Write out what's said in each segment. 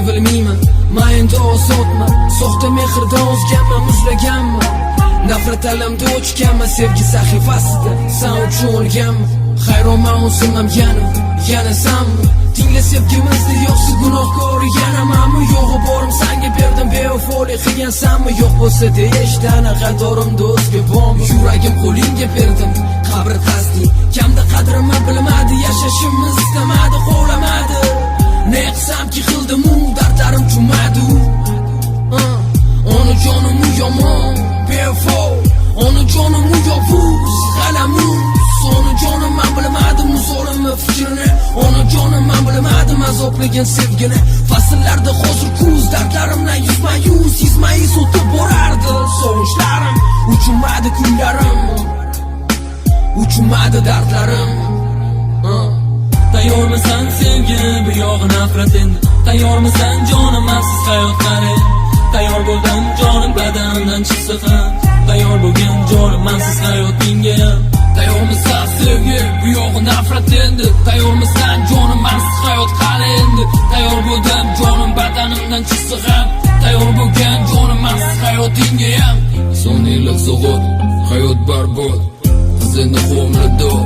sevilmayman, mayinda ozodman, soxta mehrdan ozganman, muzlaganman. Nafrat alamda o'chganman, sevgi sahifasida sen uchun o'lganman. Hayronman o'zimam yana sanmi? Tingla sevgimizni, yo'qsa gunohkor yana menmi? Yo'g'i borim senga berdim, bevafolik qilgansanmi? Yo'q bo'lsa deyishdan qadorimda o'zga bormi? Yuragim qo'lingga berdim, qabr qasdi, kamda qadrimni bilmadi, yashashimni istamadi, xohlamadi. Ne qilsamki qildim, dardlarim tushmadi. Ona jonim u yomon, bevafo, ona jonim u yovuz, g'alamus. Ona jonim men bilmadim zo'rimni fikrini, ona jonim men bilmadim azoblagan sevgini. Fasllarda hozir kuz, dardlarimdan yuzma-yuz o'tib borardi sog'inchlarim. Uchmadi kunlarim, uchmadi dardlarim. Tayyormisan sevgi, bu yog'i nafrat endi? Tayyormisan jonim, mensiz hayot qare? Tayyor bo'ldim jonim, badanimdan chiqsa ham. Tayyor bo'lgan jonim, mensiz hayotingga. Tayyormisan sevgi, bu yog'i nafrat endi? Tayyormisan jonim, mensiz hayot qare endi? Tayyor bo'ldim jonim, badanimdan chiqsa ham. Tayyor bo'lgan jonim, mensiz hayotingga. Son yillik so'g'ot, hayot barbod. Qizini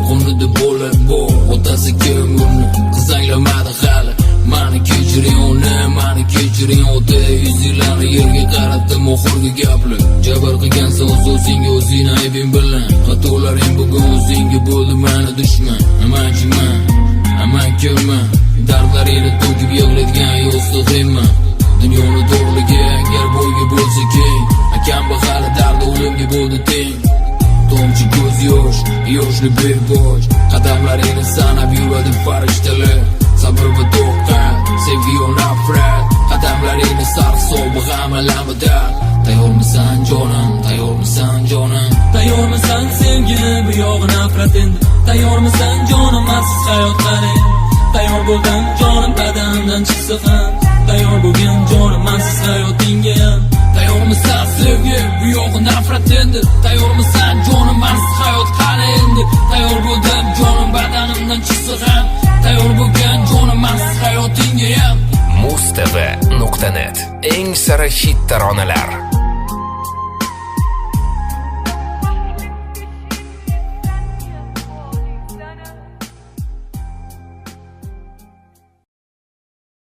qumlida bo'lib bor. Otasi kim uni qiz anglamadi hali. Mani kechiring ota, yuzinglarni yerga qaratdim oxirgi gaplar. Jabr qilgansan o'zingga, o'zing aybing bilan. Xatolaring bugun o'zingga bo'ldi meni dushman. Aman kimman? Dardlaringni to'kib yig'laydigan yo'qsa qiyman. Dunyoni to'g'rigi agar bo'yga bo'lsa keng, akam hali dardi o'limga bo'ldi teng. Tomchi ko'z yoshli bebosh, qadamlaringni sanab yuradi farishtalar. Sabr va toqat, sevgi va nafrat, qadamlaringni sarhisob g'amalamida. Tayyormisan jonim, tayyormisan jonim? Tayyormisan sevgi, bu yog'i nafrat endi? Tayyormisan jonim, mensiz hayot qare? Tayyor bo'ldim jonim, badanimdan chiqsa ham. Tayyor bo'lgan jonim, mensiz hayotingga. Tayyormisan sevgi, bu yog'i nafrat endi? Tayyormisan jonim, mensiz hayot qare endi? Tayyor bo'ldim jonim, badanimdan chiqsa ham. Tayyor bo'lgan jonim, mensiz hayotingga. Mustv.net eng sara hit taronalar.